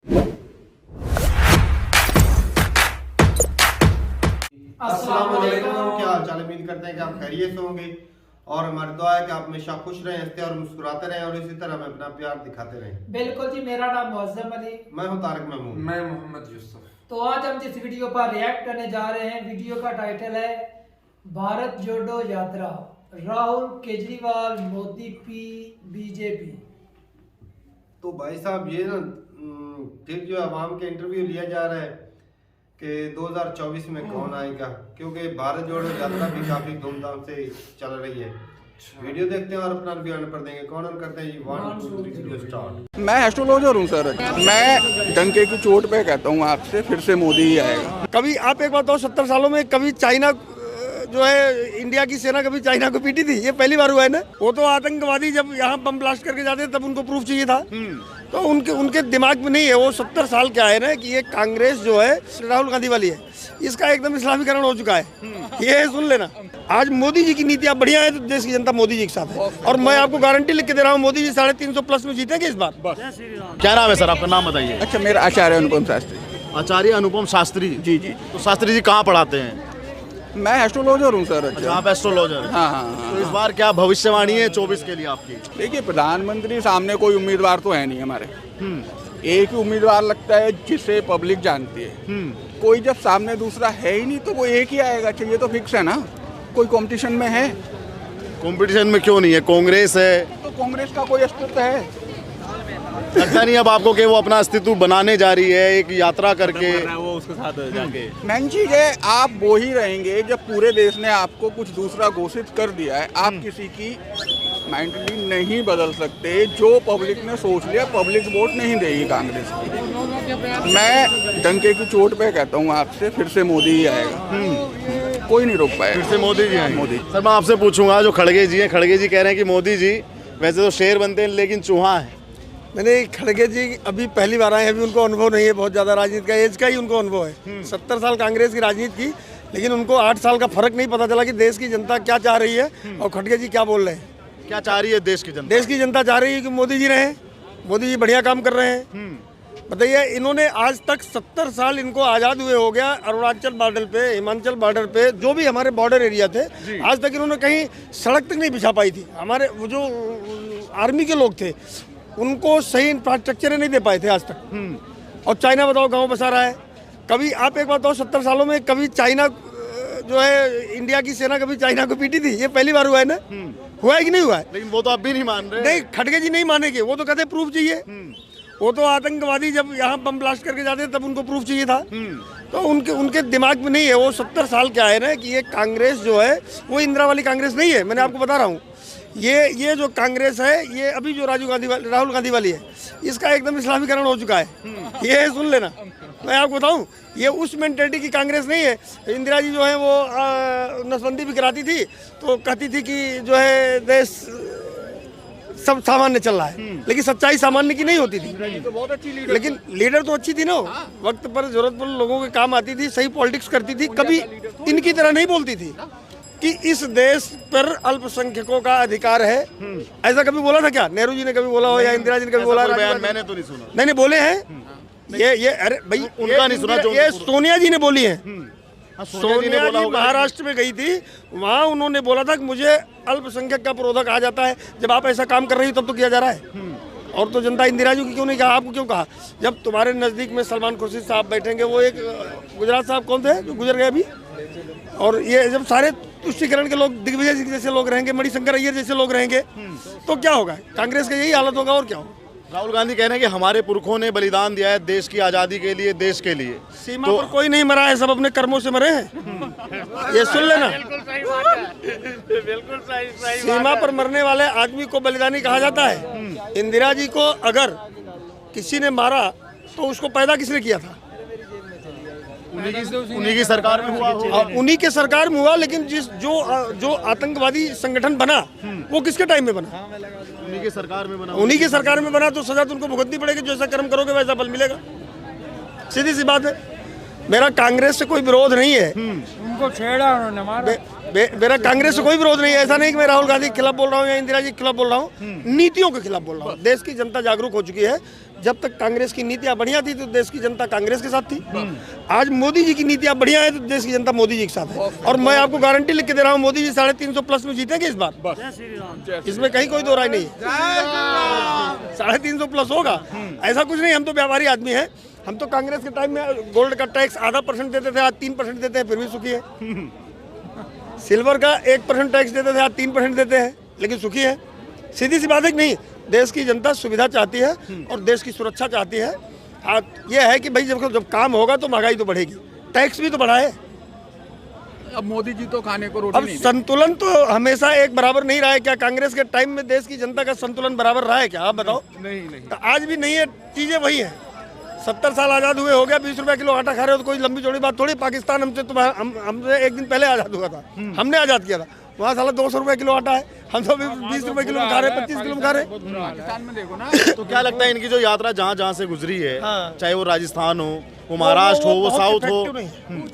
अस्सलाम वालेकुम, क्या हाल चाल। उम्मीद करते हैं कि आप खैरियत से होंगे और हमारी दुआ है कि आप हमेशा खुश रहें, हंसते और मुस्कुराते रहें और इसी तरह हमें अपना प्यार दिखाते रहें। बिल्कुल जी, मेरा नाम मुअज्जम अली, मैं हूं तारिक महमूद, मैं मोहम्मद यूसुफ। तो आज हम जिस वीडियो पर रिएक्ट करने जा रहे हैं, वीडियो का टाइटल है भारत जोड़ो यात्रा, राहुल केजरीवाल मोदी की बीजेपी। तो भाई साहब ये ना फिर जो आवाम के इंटरव्यू लिया जा रहा है कि 2024 में कौन आएगा, क्योंकि भारत जोड़ो यात्रा भी काफी धूमधाम से चल रही है। वीडियो देखते हैं और अपना रिव्यू पर देंगे। कौन करते हैं? 1 2 3 वीडियो स्टार्ट। मैं एस्ट्रोलॉजर हूँ सर। मैं डंके की चोट पे कहता हूँ आपसे, फिर से मोदी ही आएगा। कभी आप एक बात हो, 70 सालों में कभी चाइना जो है, इंडिया की सेना कभी चाइना को पीटी थी? ये पहली बार हुआ है ना। वो तो आतंकवादी जब यहाँ बम ब्लास्ट करके जाते तब उनको प्रूफ चाहिए था, तो उनके दिमाग में नहीं है। वो 70 साल क्या है ना कि ये कांग्रेस जो है राहुल गांधी वाली है, इसका एकदम इस्लामीकरण हो चुका है। ये सुन लेना, आज मोदी जी की नीतियाँ बढ़िया है तो देश की जनता मोदी जी के साथ है। और मैं आपको गारंटी लिख के दे रहा हूँ, मोदी जी 350+ में जीतेंगे इस बार। क्या नाम है सर आपका? नाम बताइए। अच्छा, मेरा आचार्य अनुपम शास्त्री। आचार्य अनुपम शास्त्री जी जी। तो शास्त्री जी कहाँ पढ़ाते हैं? मैं एस्ट्रोलॉजर हूँ सर। अच्छा, आप एस्ट्रोलॉजर। हाँ। तो इस बार क्या भविष्यवाणी है 24 के लिए आपकी? देखिए, प्रधानमंत्री सामने कोई उम्मीदवार तो है नहीं हमारे। एक ही उम्मीदवार लगता है जिसे पब्लिक जानती है। कोई जब सामने दूसरा है ही नहीं तो वो एक ही आएगा। चाहिए तो फिक्स है ना, कोई कंपटीशन में है? कंपटीशन में क्यों नहीं है? कांग्रेस है तो कांग्रेस का कोई अस्तित्व है? लगता नहीं अब आपको कि वो अपना अस्तित्व बनाने जा रही है एक यात्रा करके? वो उसके साथ जाके मेन चीज है, आप वो ही रहेंगे जब पूरे देश ने आपको कुछ दूसरा घोषित कर दिया है। आप किसी की मेंटली नहीं बदल सकते। जो पब्लिक ने सोच लिया, पब्लिक वोट नहीं देगी कांग्रेस की। मैं डंके की चोट पे कहता हूँ आपसे, फिर से मोदी ही आएगा। कोई नहीं रोक पाएगा। फिर से मोदी जी आएंगे? मोदी। सर मैं आपसे पूछूंगा, जो खड़गे जी हैं, खड़गे जी कह रहे हैं कि मोदी जी वैसे तो शेर बनते हैं लेकिन चूहा है। मैंने खड़गे जी अभी पहली बार आए हैं, अभी उनको अनुभव नहीं है बहुत ज़्यादा राजनीति का, एज का ही उनको अनुभव है। 70 साल कांग्रेस की राजनीति की, लेकिन उनको 8 साल का फर्क नहीं पता चला कि देश की जनता क्या चाह रही है और खड़गे जी क्या बोल रहे हैं। क्या चाह रही है देश की जनता? देश की जनता चाह रही है कि मोदी जी रहें, मोदी जी बढ़िया काम कर रहे हैं। बताइए, इन्होंने आज तक 70 साल इनको आज़ाद हुए हो गया, अरुणाचल बॉर्डर पे, हिमाचल बॉर्डर पे, जो भी हमारे बॉर्डर एरिया थे, आज तक इन्होंने कहीं सड़क तक नहीं बिछा पाई थी। हमारे वो जो आर्मी के लोग थे उनको सही इंफ्रास्ट्रक्चर नहीं दे पाए थे आज तक। और चाइना बताओ गाँव बसा रहा है। कभी आप एक बात हो, 70 सालों में कभी चाइना जो है, इंडिया की सेना कभी चाइना को पीटी थी? ये पहली बार हुआ है ना। हुआ है कि नहीं हुआ है? लेकिन वो तो अब भी नहीं मान रहे। नहीं, खड़गे जी नहीं मानेंगे। वो तो कहते प्रूफ चाहिए। वो तो आतंकवादी जब यहाँ बम ब्लास्ट करके जाते तब उनको प्रूफ चाहिए था, तो उनके दिमाग में नहीं है। वो 70 साल क्या है ना कि ये कांग्रेस जो है वो इंदिरा वाली कांग्रेस नहीं है। मैंने आपको बता रहा हूँ, ये जो कांग्रेस है, ये अभी जो राहुल गांधी वाली है, इसका एकदम इस्लामीकरण हो चुका है। ये सुन लेना, मैं आपको बताऊं, ये उस मेंटेलिटी की कांग्रेस नहीं है। इंदिरा जी जो है वो नसबंदी भी कराती थी तो कहती थी कि जो है देश सब सामान्य चल रहा है, लेकिन सच्चाई सामान्य की नहीं होती थी। तो बहुत अच्छी लीडर, लेकिन लीडर तो अच्छी थी ना, वक्त पर जरूरत पर लोगों के काम आती थी, सही पॉलिटिक्स करती थी, कभी इनकी तरह नहीं बोलती थी कि इस देश पर अल्पसंख्यकों का अधिकार है। ऐसा कभी बोला था क्या? नेहरू जी ने कभी बोला हो या इंदिरा जी ने कभी बोला? मैंने तो नहीं सुना। नहीं बोले हैं। ये अरे भाई, उनका नहीं सुना। ये सोनिया जी ने बोली है। सोनिया जी महाराष्ट्र में गई थी, वहाँ उन्होंने बोला था कि मुझे अल्पसंख्यक का प्रोधक आ जाता है। जब आप ऐसा काम कर रही हो तब तो किया जा रहा है। और तो जनता इंदिरा जी की क्यों नहीं कहा? आपको क्यों कहा? जब तुम्हारे नज़दीक में सलमान खुर्शीद साहब बैठेंगे, वो एक गुजरात साहब कौन थे जो गुजर गए अभी, और ये जब सारे तुष्टिकरण के लोग, दिग्विजय सिंह जैसे लोग रहेंगे, मणिशंकर अय्यर जैसे लोग रहेंगे, तो क्या होगा? कांग्रेस का यही हालत होगा और क्या होगा। राहुल गांधी कह रहे हैं कि हमारे पुरखों ने बलिदान दिया है देश की आज़ादी के लिए, देश के लिए। सीमा पर कोई नहीं मरा है, सब अपने कर्मों से मरे हैं। ये सुन लेना, बिल्कुल सही। सीमा पर मरने वाले आदमी को बलिदानी कहा जाता है। इंदिरा जी को अगर किसी ने मारा तो उसको पैदा किसने किया था? उन्हीं की सरकार में हुआ होगा। उन्हीं के सरकार में हुआ, लेकिन जो आतंकवादी संगठन बना वो किसके टाइम में बना? उन्हीं की सरकार में बना। उन्हीं की सरकार में बना, तो सजा तो उनको भुगतनी पड़ेगी। जैसा कर्म करोगे वैसा फल मिलेगा, सीधी सी बात है। मेरा कांग्रेस से कोई विरोध नहीं है। उनको छेड़ा उन्होंने मारा। मेरा कांग्रेस से कोई विरोध नहीं है। ऐसा नहीं कि मैं राहुल गांधी के खिलाफ बोल रहा हूँ या इंदिरा जी के खिलाफ बोल रहा हूँ, नीतियों के खिलाफ बोल रहा हूँ। देश की जनता जागरूक हो चुकी है। जब तक कांग्रेस की नीतियां बढ़िया थी तो देश की जनता कांग्रेस के साथ थी। आज मोदी जी की नीतियां बढ़िया है तो देश की जनता मोदी जी के साथ है। और मैं आपको गारंटी लिख के दे रहा हूँ, मोदी जी 350 प्लस में जीतेंगे इस बार। इसमें कहीं कोई दो राय नहीं है। 350 प्लस होगा, ऐसा कुछ नहीं। हम तो व्यापारी आदमी है। हम तो कांग्रेस के टाइम में गोल्ड का टैक्स ½ % देते थे, आज 3% देते हैं, फिर भी सुखी है। सिल्वर का 1% टैक्स देते थे, आज 3% देते हैं, लेकिन सुखी है। सीधी सी बात है कि नहीं, देश की जनता सुविधा चाहती है और देश की सुरक्षा चाहती है। ये है कि भाई जब काम होगा तो महंगाई तो बढ़ेगी, टैक्स भी तो बढ़ाए। अब मोदी जी तो खाने को रोटी अब नहीं संतुलन तो हमेशा एक बराबर नहीं रहा है। क्या कांग्रेस के टाइम में देश की जनता का संतुलन बराबर रहा है क्या? आप बताओ। नहीं तो आज भी नहीं है, चीजें वही है। 70 साल आज़ाद हुए हो गया, 20 रुपए किलो आटा खा रहे हो तो कोई लंबी चौड़ी बात थोड़ी। पाकिस्तान हमसे एक दिन पहले आज़ाद हुआ था, हमने आज़ाद किया था। वहाँ साला 200 रुपए किलो आटा है, हम तो 20 रुपए किलो में खा रहे, 25 किलो में खा रहे। पाकिस्तान में देखो ना, तो क्या लगता है इनकी जो यात्रा जहाँ जहाँ से गुजरी है, चाहे वो राजस्थान हो, वो महाराष्ट्र हो, वो साउथ हो,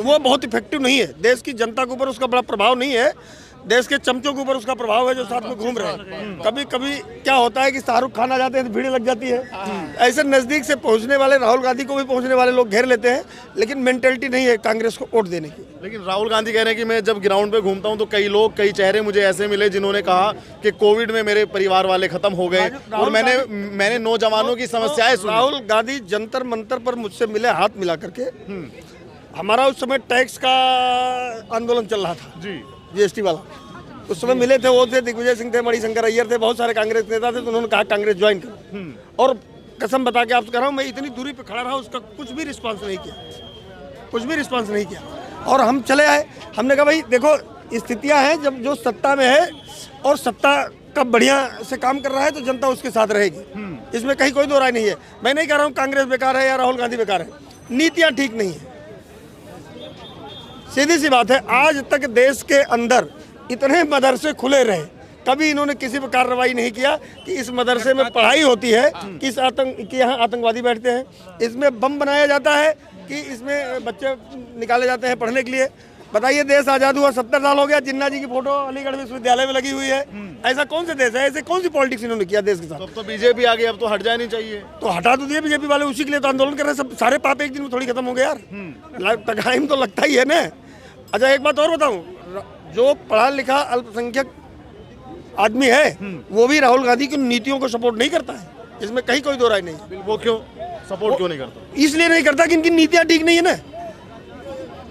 वो बहुत इफेक्टिव नहीं है। देश की जनता के ऊपर उसका बड़ा प्रभाव नहीं है। देश के चमचों के ऊपर उसका प्रभाव है जो साथ में घूम रहे हैं। कभी कभी क्या होता है कि शाहरुख खान आ जाते हैं तो भीड़ लग जाती है। ऐसे नजदीक से पहुंचने वाले राहुल गांधी को भी पहुंचने वाले लोग घेर लेते हैं, लेकिन मेंटेलिटी नहीं है कांग्रेस को वोट देने की। लेकिन राहुल गांधी कह रहे हैं कि मैं जब ग्राउंड पे घूमता हूं तो कई चेहरे मुझे ऐसे मिले जिन्होंने कहा कि कोविड में मेरे परिवार वाले खत्म हो गए और मैंने नौजवानों की समस्याएं सुनी। राहुल गांधी जंतर मंतर पर मुझसे मिले, हाथ मिला करके। हमारा उस समय टैक्स का आंदोलन चल रहा था जी, GST वाला। उस समय मिले थे, वो थे दिग्विजय सिंह थे, मणिशंकर अय्यर थे, बहुत सारे कांग्रेस नेता थे। तो उन्होंने कहा कांग्रेस ज्वाइन करो। और कसम बता के आपसे कह रहा हूँ, मैं इतनी दूरी पे खड़ा रहा, उसका कुछ भी रिस्पांस नहीं किया, कुछ भी रिस्पांस नहीं किया। और हम चले आए। हमने कहा भाई देखो, स्थितियां हैं जब जो सत्ता में है और सत्ता का बढ़िया से काम कर रहा है तो जनता उसके साथ रहेगी। इसमें कहीं कोई दो राय नहीं है। मैं नहीं कह रहा हूँ कांग्रेस बेकार है या राहुल गांधी बेकार है, नीतियां ठीक नहीं है। सीधी सी बात है, आज तक देश के अंदर इतने मदरसे खुले रहे, कभी इन्होंने किसी पर कार्रवाई नहीं किया कि इस मदरसे में पढ़ाई होती है कि यहाँ आतंकवादी बैठते हैं, इसमें बम बनाया जाता है कि इसमें बच्चे निकाले जाते हैं पढ़ने के लिए। बताइए, देश आज़ाद हुआ 70 साल हो गया, जिन्ना जी की फोटो अलीगढ़ विश्वविद्यालय में लगी हुई है। ऐसा कौन से देश है, ऐसे कौन सी पॉलिटिक्स इन्होंने किया देश के साथ? अब तो बीजेपी आ गई, अब तो हट जानी चाहिए। तो हटा तो दिए बीजेपी वाले, उसी के लिए तो आंदोलन कर रहे हैं। सब सारे पाप एक दिन में थोड़ी खत्म हो गए यार, टाइम तो लगता ही है ना। अच्छा एक बात और बताऊं, जो पढ़ा लिखा अल्पसंख्यक आदमी है वो भी राहुल गांधी की नीतियों को सपोर्ट नहीं करता है। इसमें कहीं कोई दो राय नहीं है। वो क्यों सपोर्ट क्यों नहीं करता? इसलिए नहीं करता कि इनकी नीतियां ठीक नहीं है ना।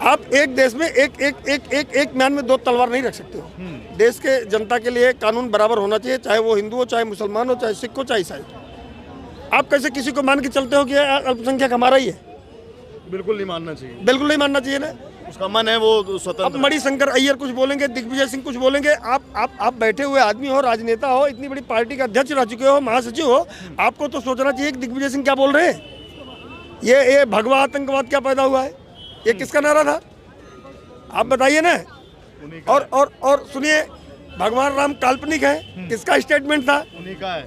आप एक देश में एक म्यान में 2 तलवार नहीं रख सकते हो। देश के जनता के लिए कानून बराबर होना चाहिए, चाहे वो हिंदू हो, चाहे मुसलमान हो, चाहे सिख हो, चाहे ईसाई। आप कैसे किसी को मान के चलते हो कि अल्पसंख्यक हमारा ही है? बिल्कुल नहीं मानना चाहिए, बिल्कुल नहीं मानना चाहिए ना। उसका मन है वो स्वतंत्र। अब मणिशंकर अय्यर कुछ बोलेंगे, दिग्विजय सिंह कुछ बोलेंगे। आप बैठे हुए आदमी हो, राजनेता हो, इतनी बड़ी पार्टी का अध्यक्ष रह चुके हो, महासचिव हो, आपको तो सोचना चाहिए कि दिग्विजय सिंह क्या बोल रहे हैं। ये भगवा आतंकवाद क्या पैदा हुआ है, ये किसका नारा था? आप बताइए ना। और सुनिए, भगवान राम काल्पनिक है, किसका स्टेटमेंट था? उन्हीं का है।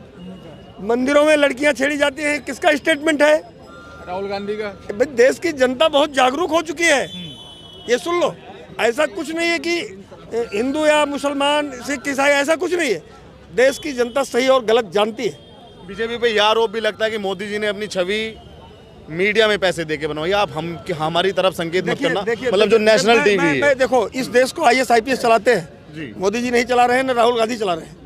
मंदिरों में लड़कियां छेड़ी जाती हैं, किसका स्टेटमेंट है? राहुल गांधी का। देश की जनता बहुत जागरूक हो चुकी है, ये सुन लो। ऐसा कुछ नहीं है कि हिंदू या मुसलमान सिख ईसाई, ऐसा कुछ नहीं है। देश की जनता सही और गलत जानती है। बीजेपी पे यह आरोप भी लगता है कि मोदी जी ने अपनी छवि मीडिया में पैसे देके बनवाई। आप हमारी तरफ संकेत मत करना, मतलब जो नेशनल टीवी है। देखो, इस देश को IAS IPS चलाते हैं, मोदी जी नहीं चला रहे हैं, न राहुल गांधी चला रहे हैं।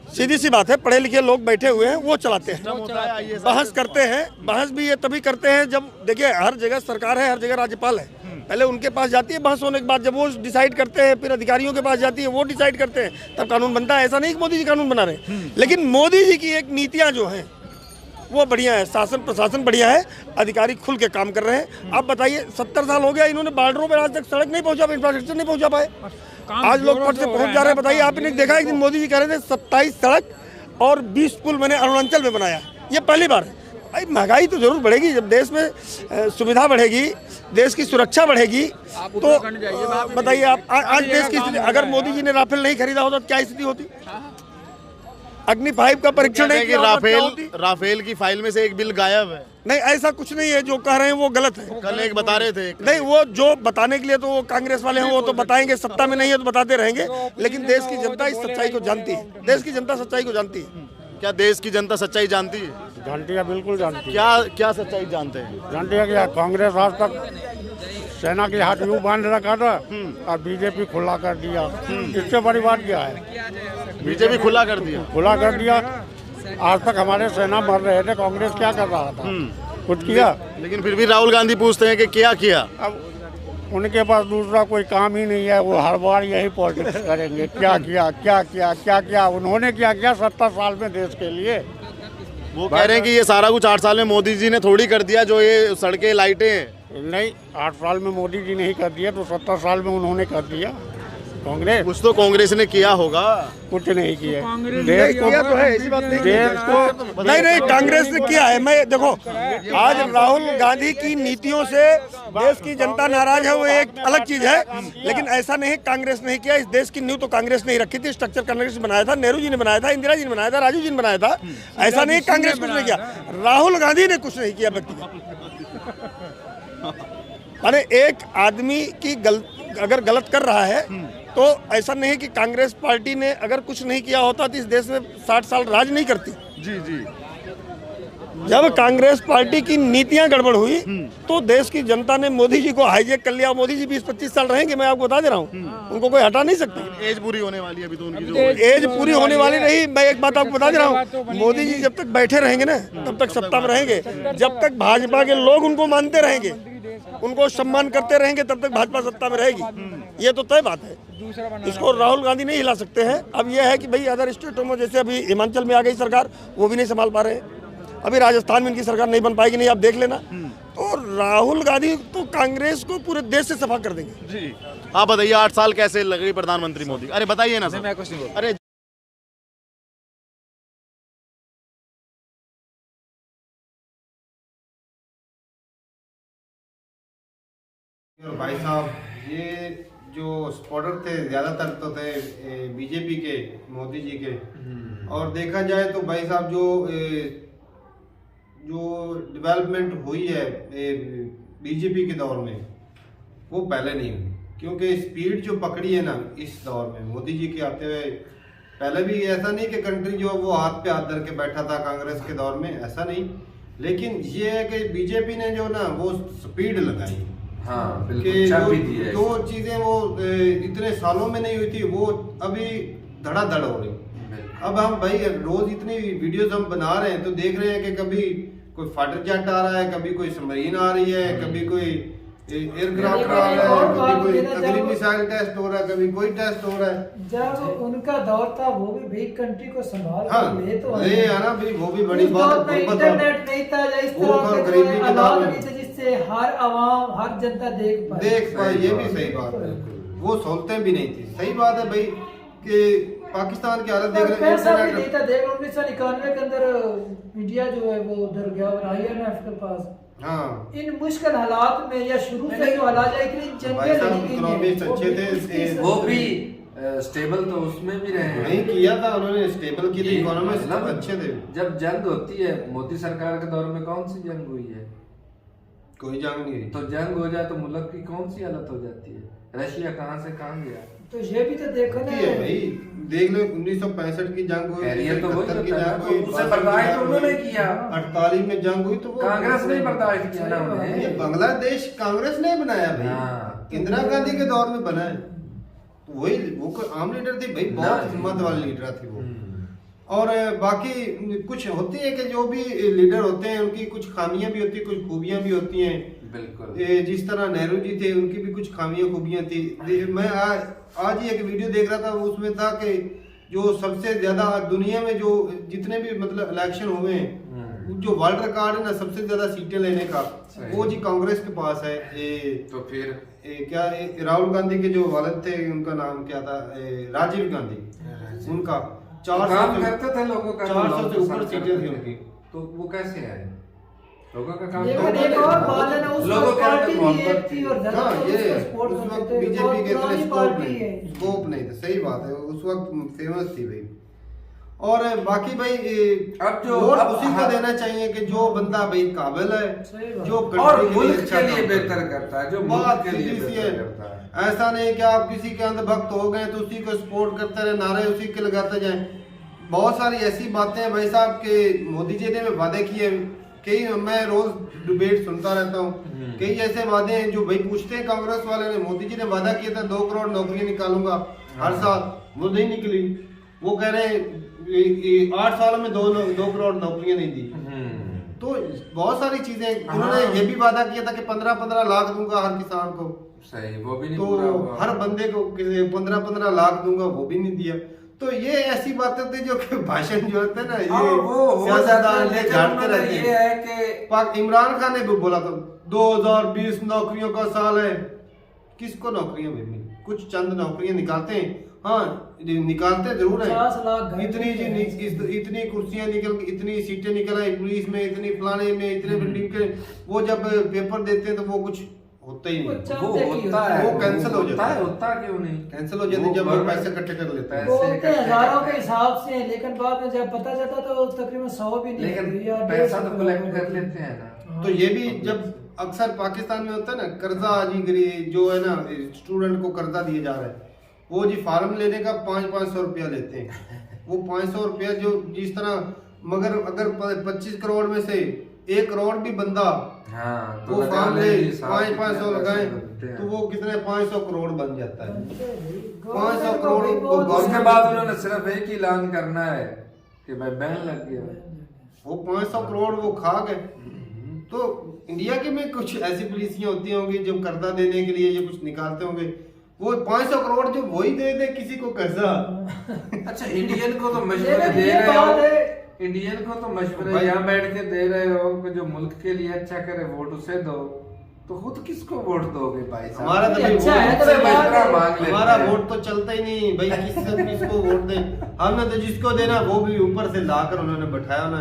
सीधी सी बात है, पढ़े लिखे लोग बैठे हुए हैं, वो चलाते हैं, बहस करते हैं। बहस भी ये तभी करते हैं जब, देखिए, हर जगह सरकार है, हर जगह राज्यपाल है। पहले उनके पास जाती है बहस होने के बाद, जब वो डिसाइड करते हैं, फिर अधिकारियों के पास जाती है, वो डिसाइड करते हैं, तब कानून बनता है। ऐसा नहीं कि मोदी जी कानून बना रहे हैं, लेकिन मोदी जी की एक नीतियाँ जो हैं वो बढ़िया है, शासन प्रशासन बढ़िया है, अधिकारी खुल के काम कर रहे हैं। आप बताइए, 70 साल हो गया, इन्होंने बॉर्डरों पर आज तक सड़क नहीं पहुंचा, इंफ्रास्ट्रक्चर नहीं पहुंचा पाए। आज लोग पट से पहुंच जा रहे हैं। बताइए, आपने देखा एक दिन मोदी जी कह रहे थे 27 सड़क और 20 पुल मैंने अरुणाचल में बनाया, ये पहली बार है। भाई, महंगाई तो जरूर बढ़ेगी, जब देश में सुविधा बढ़ेगी, देश की सुरक्षा बढ़ेगी, तो बताइए आप, आज देश की स्थिति, अगर मोदी जी ने राफेल नहीं खरीदा होता तो क्या स्थिति होती? अग्नि 5 का परीक्षण है कि राफेल की फाइल में से एक बिल गायब है। नहीं, ऐसा कुछ नहीं है। जो कह रहे हैं वो गलत है। कल एक बता रहे थे। नहीं, वो जो बताने के लिए तो वो कांग्रेस वाले हैं, वो तो बताएंगे, सत्ता में नहीं है तो बताते रहेंगे। लेकिन देश की जनता इस सच्चाई को जानती है, देश की जनता सच्चाई को जानती है। क्या देश की जनता सच्चाई जानती है? जानती है, बिल्कुल जानती है। क्या क्या सच्चाई जानते हैं? जानती है कि कांग्रेस आज तक सेना के हाथ यूं बांध रखा था और बीजेपी खुला कर दिया। इससे बड़ी बात क्या है? बीजेपी खुला कर दिया। खुला कर दिया। आज तक हमारे सेना मर रहे थे, कांग्रेस क्या कर रहा था? कुछ किया? लेकिन फिर भी राहुल गांधी पूछते हैं कि क्या किया। अब उनके पास दूसरा कोई काम ही नहीं है, वो हर बार यही पॉलिटिक्स करेंगे। क्या किया, क्या किया, क्या किया? उन्होंने क्या किया 70 साल में देश के लिए? वो कह रहे हैं कि ये सारा कुछ 8 साल में मोदी जी ने थोड़ी कर दिया, जो ये सड़कें लाइटें हैं। नहीं, 8 साल में मोदी जी ने ही कर दिया, तो 70 साल में उन्होंने कर दिया। कांग्रेस कुछ तो कांग्रेस ने किया होगा। कुछ नहीं किया। देश को किया तो है, ऐसी बात नहीं। देश को नहीं कांग्रेस ने किया है। मैं देखो, आज राहुल गांधी की नीतियों से देश की जनता नाराज है, वो एक अलग चीज है। लेकिन ऐसा नहीं कांग्रेस नहीं किया। इस देश की नींव तो कांग्रेस ने ही रखी थी। स्ट्रक्चर कांग्रेस ने बनाया था, नेहरू जी ने बनाया था, इंदिरा जी ने बनाया था, राजीव जी ने बनाया था। ऐसा नहीं कांग्रेस कुछ नहीं किया, राहुल गांधी ने कुछ नहीं किया व्यक्तिगत। अरे एक आदमी की अगर गलत कर रहा है तो ऐसा नहीं कि कांग्रेस पार्टी ने अगर कुछ नहीं किया होता तो इस देश में 60 साल राज नहीं करती। जी जी। जब कांग्रेस पार्टी की नीतियां गड़बड़ हुई तो देश की जनता ने मोदी जी को हाईजैक कर लिया। मोदी जी 20-25 साल रहेंगे, मैं आपको बता दे रहा हूँ। उनको कोई हटा नहीं सकता। एज पूरी होने वाली है अभी तो उनकी, जो एज पूरी होने वाली नहीं। मैं एक बात आपको बता दे रहा हूँ, मोदी जी जब तक बैठे रहेंगे ना तब तक सत्ता में रहेंगे। जब तक भाजपा के लोग उनको मानते रहेंगे, उनको सम्मान करते रहेंगे, तब तक भाजपा सत्ता में रहेगी। ये तो तय बात है। इसको राहुल गांधी नहीं हिला सकते हैं। अब यह है कि भाई अदर स्टेटों में, जैसे अभी हिमाचल में आ गई सरकार, वो भी नहीं संभाल पा रहे हैं। अभी राजस्थान में इनकी सरकार नहीं बन पाएगी, नहीं आप देख लेना। तो राहुल गांधी तो कांग्रेस को पूरे देश से सफा कर देंगे। जी। आप बताइए 8 साल कैसे लगे प्रधानमंत्री मोदी? अरे बताइए ना सर। मैं कुछ नहीं बोल। अरे भाई साहब, ये जो सपोर्टर थे ज़्यादातर तो थे बीजेपी के, मोदी जी के। और देखा जाए तो भाई साहब जो डेवलपमेंट हुई है बीजेपी के दौर में, वो पहले नहीं हुई। क्योंकि स्पीड जो पकड़ी है ना इस दौर में मोदी जी के आते हुए, पहले भी ऐसा नहीं कि कंट्री जो वो हाथ पे हाथ धर के बैठा था कांग्रेस के दौर में, ऐसा नहीं। लेकिन ये है कि बीजेपी ने जो ना वो स्पीड लगाई। हाँ, कि बिल्कुल चाबी दी है। जो चीजें वो इतने सालों में नहीं हुई थी, वो अभी धड़ाधड़ हो रही। अब हम भाई रोज इतनी वीडियोस हम बना रहे हैं तो देख रहे हैं कि कभी कोई फाइटर जेट आ रहा है, कभी कोई सबमरीन आ रही है, कभी कोई एयरक्राफ्ट आ रहा है, कभी कोई अग्नि मिसाइल टेस्ट हो रहा है, कभी कोई टेस्ट हो रहा है। जब उनका दौर था वो भी बिग कंट्री को संभाल हाँ, ले तो ले आना भी, वो भी बड़ी उस बात दौर में इंटरनेट नहीं था, या इस भूख और तरह के गरीबी कोई के आलात दौर में। नहीं थे जिससे हर आवाम, हर जनता देख पाए। ये भी सही बात है। वो सहूलतें भी नहीं थी। सही बात है भाई कि पाकिस्तान की हालत देख रहे हैं। पैसा भी नहीं था। देख 1991 के अंदर इंडिया जो है वो उधर गया और IMF के पास। हाँ, इन मुश्किल हालात में या शुरू से जो हालात है, इतनी भाई जंगें साहब लड़ी गई इकोनॉमिक्स हैं, अच्छे थे, वो भी स्टेबल तो उसमें भी रहे हैं। नहीं किया था उन्होंने, स्टेबल की थी, इकोनॉमिक्स मतलब अच्छे थे। जब जंग होती है मोदी सरकार के दौर में, कौन सी जंग हुई है? कोई जंग नहीं हुई। तो जंग हो जाए तो मुल्क की कौन सी हालत हो जाती है? रशिया कहाँ से कहाँ गया? तो ये भी तो देखो ना की है भाई, देख लो 1965 की जंग हुई, कैरियर तो वही 1971 की होता है जंग ना, हुई, तो उसे बर्दाश्त उन्होंने किया। 48 में जंग हुई तो वो कांग्रेस ने बर्दाश्त किया ना ये उन्हें। बांग्लादेश कांग्रेस ने बनाया भाई। हाँ। इंदिरा गांधी के दौर में बना है। तो वही, वो कोई आम लीडर थी भाई, बहुत ना। हिम्मत वाली लीडर थी वो। और बाकी कुछ होती है कि जो भी लीडर होते हैं उनकी कुछ खामियां भी होती है, कुछ खूबियां भी होती हैं। बिल्कुल। जिस तरह नेहरू जी थे, उनकी भी कुछ खामियां खूबियां थी। मैं आज ही एक वीडियो देख रहा था, उसमें था कि जो सबसे ज्यादा दुनिया में जो जितने भी मतलब इलेक्शन हुए हैं, जो वर्ल्ड रिकॉर्ड है ना सबसे ज्यादा सीटें लेने का, वो जी कांग्रेस के पास है। तो फिर क्या राहुल गांधी के जो वालिद थे, उनका नाम क्या था, राजीव गांधी, उनका 400 काम करते थे लोगों का, 400 से ऊपर सीटें थी उनकी। तो वो कैसे आए? लोगों का काम लेकिन एक और बात है ना, उस लोगों वक्त के अंदर पार्टी भी मोहब्बत एक थी और हाँ, ज्यादा ये सपोर्ट उस वक्त करते थे। बीजेपी बहुत के इतने पुरानी स्कोप पार्टी है। नहीं, स्कोप नहीं था। सही बात है, उस वक्त फेमस थी भाई। और बाकी भाई अब जो वोट अब उसी को हाँ। देना चाहिए कि जो बंदा भाई काबिल है, सही बात। जो और कंट्री मुल्क अच्छा के लिए काम बेहतर करता है, जो मुल्क बात के लिए सीधी सी बेहतर है। करता है। ऐसा नहीं कि आप किसी के अंदर भक्त हो गए तो उसी को सपोर्ट करते रहे, नारे उसी के लगाते जाएं। बहुत सारी ऐसी बातें हैं भाई साहब के मोदी जी ने वादे किए। कई मैं रोज डिबेट सुनता रहता हूँ, कई ऐसे वादे हैं जो भाई पूछते हैं कांग्रेस वाले ने, मोदी जी ने वादा किया था 2 करोड़ नौकरियां निकालूंगा हर साल, वो नहीं निकली। वो कह रहे हैं 8 सालों में 2 करोड़ नौकरियां नहीं दी। तो बहुत सारी चीजें उन्होंने ये भी वादा किया था कि 15-15 लाख दूंगा हर किसान को, सही, वो भी नहीं तो पूरा हुआ। हर बंदे को 15-15 लाख दूंगा, वो भी नहीं दिया। तो ये ऐसी बातें थी जो कि भाषण जो होते हैं ना, ये सियासतदान ले झाड़ते रहते हैं। ये है कि इमरान खान ने भी बोला था 2020 नौकरियों का साल है। किसको नौकरियां मिली? कुछ चंद नौकरियां निकालते हैं, हाँ निकालते जरूर है। 50 लाख इतनी कुर्सियां निकल, इतनी सीटें निकल आई पुलिस में, इतनी फलाने में, इतने बिल्डिंग के, वो जब पेपर देते हैं तो वो कुछ होता ही नहीं, वो होता है, वो कैंसिल हो जाता है। होता क्यों नहीं? कैंसिल हो जाते हैं जब वो पैसे इकट्ठे कर लेते हैं। बोलते हैं हजारों के हिसाब से, लेकिन बाद में जब पता चलता तो तकरीबन 100 भी नहीं, लेकिन या पैसा 150 तो कलेक्ट कर लेते हैं ना। तो ये भी जब अक्सर पाकिस्तान में होता है ना, कर्जा आजीगिरी जो है ना, स्टूडेंट को कर्जा दिया जा रहा है, वो जी फार्म लेने का 500-500 रुपया लेते हैं। वो 500 रुपया जो जिस तरह, मगर अगर 25 करोड़ में से 1 करोड़ भी बंदा हाँ, वो फार्म ले 500 लगाए तो वो कितने 500 करोड़ बन जाता है। 500 करोड़ उसके बाद उन्होंने सिर्फ एक ही ऐलान करना है कि भाई बैन लग गया, वो 500 करोड़ वो खा गए। तो इंडिया के में कुछ ऐसी पॉलिसियां होती होंगी जो कर्जा देने के लिए ये कुछ निकालते होंगे, वो 500 करोड़ जो वही दे दे किसी को कर्जा। अच्छा, इंडियन को तो मशवरे दे रहे हो, इंडियन को तो मशवरे यहाँ बैठ के दे रहे हो कि जो मुल्क के लिए अच्छा करे वोट उसे दो, तो खुद किसको वोट दोगे भाई साहब? हमारा तो अच्छा है तो मशवरा मांग लेते हमारा हैं। वोट तो चलता ही नहीं भाई, किसको वोट दे। हमने तो जिसको देना वो भी ऊपर से लाकर उन्होंने बैठाया ना,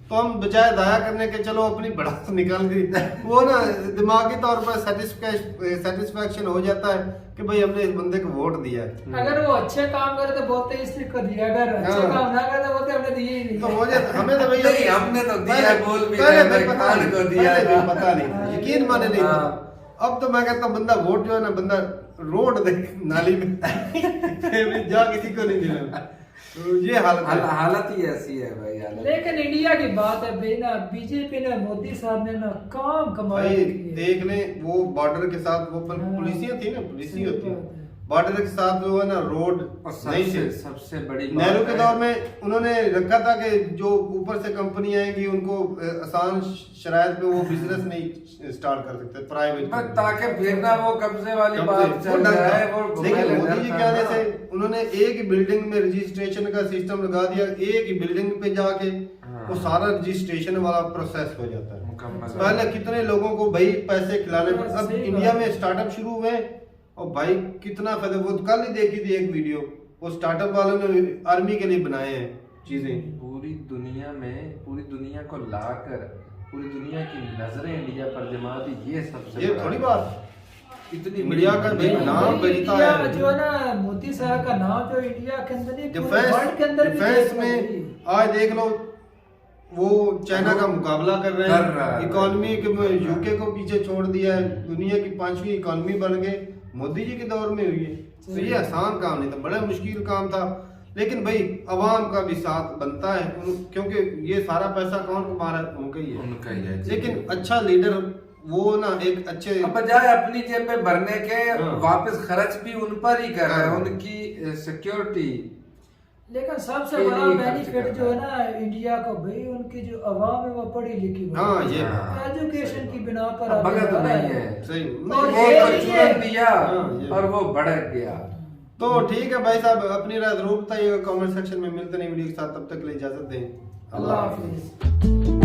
तो हम बजाय दया करने के चलो अपनी बढ़त निकाल दी, वो ना दिमागी तौर पर सेटिस्फेक्शन हो जाता है कि भाई हमने इस बंदे को वोट दिया है। अगर वो अच्छे काम करे तो बोलते हैं इसने को दिया, अगर अच्छे हाँ। काम ना करे तो बोलते हैं हमने दिए ही नहीं। तो मुझे हमें तो भैया नहीं, हमने तो दिया, पहले- बोल भी पहले रहे, भाई पता खान नहीं, को दिया पहले था। भी पता नहीं था, यकीन माने नहीं था। हाँ। अब तो मैं कहता हूँ बंदा वोट जो है ना, बंदा रोड दे नाली में जा किसी को नहीं देना। तो ये हालत ही ऐसी है भाई, हालत। लेकिन इंडिया की बात है भाई ना, बीजेपी ने, मोदी साहब ने ना काम कमाए भाई किए। देख लें वो बॉर्डर के साथ वो पुलिसियां थी ना, पुलिसी होती है बॉर्डर के साथ जो है ना रोड और नहीं थे। सबसे बड़ी नेहरू बात के है- दौर में उन्होंने रखा था कि जो ऊपर से कंपनी आएगी उनको आसान शरायत पे वो बिजनेस नहीं स्टार्ट कर सकते प्राइवेट, बस ताकि फिर ना वो कब्जे वाली बात चल जाए। वो लेकिन मोदी जी के आने से उन्होंने एक ही बिल्डिंग में रजिस्ट्रेशन का सिस्टम लगा दिया, एक ही बिल्डिंग पे जाके वो सारा रजिस्ट्रेशन वाला प्रोसेस हो जाता है। मुकम्मल। पहले कितने लोगों को भाई पैसे खिलाने पड़े, अब सही इंडिया बात। में स्टार्टअप शुरू हुए और भाई कितना फायदा। वो कल ही देखी थी एक वीडियो, वो स्टार्टअप वालों ने आर्मी के लिए बनाए हैं चीजें। पूरी दुनिया में पूरी दुनिया को लाकर पूरी दुनिया की नजरें इंडिया पर जमा दी, ये सबसे ये बड़ा थोड़ी है। बात, इतनी इंडिया का बड़ी- भाई नाम भाई बजता इंडिया है। जो है ना, मोदी साहब का नाम जो इंडिया के अंदर नहीं, पूरे डिफेंस वर्ल्ड के अंदर भी डिफेंस देखा में भाई। आज देख लो वो चाइना का मुकाबला कर रहे कर रहा है। हैं, इकोनॉमी के यूके को पीछे छोड़ दिया है, दुनिया की 5वीं इकोनॉमी बन गए, मोदी जी के दौर में हुई है। तो ये आसान काम नहीं था, बड़ा मुश्किल काम था। लेकिन भाई अवाम का भी साथ बनता है, क्योंकि ये सारा पैसा कौन कमा रहा है, उनका ही है। उनका ही है। लेकिन अच्छा लीडर वो ना एक अच्छे अब बजाय अपनी जेब में भरने के हाँ। वापस खर्च भी उन पर ही कर रहे हैं, हाँ। उनकी सिक्योरिटी। लेकिन सबसे के बड़ा लिए खर्च बेनिफिट कर जो रहा है ना इंडिया को भाई, उनकी जो अवाम है वो पढ़ी लिखी हाँ ये एजुकेशन की बिना पर अब आगे भगत बढ़ा नहीं है। है, सही और वो ये- तो चुन दिया हाँ, ये- और वो भड़क गया। तो ठीक है भाई साहब, अपनी राय जरूर बताइएगा कमेंट सेक्शन में। मिलते नहीं वीडियो के साथ, तब तक के लिए इजाजत दें। अल्लाह हाफिज।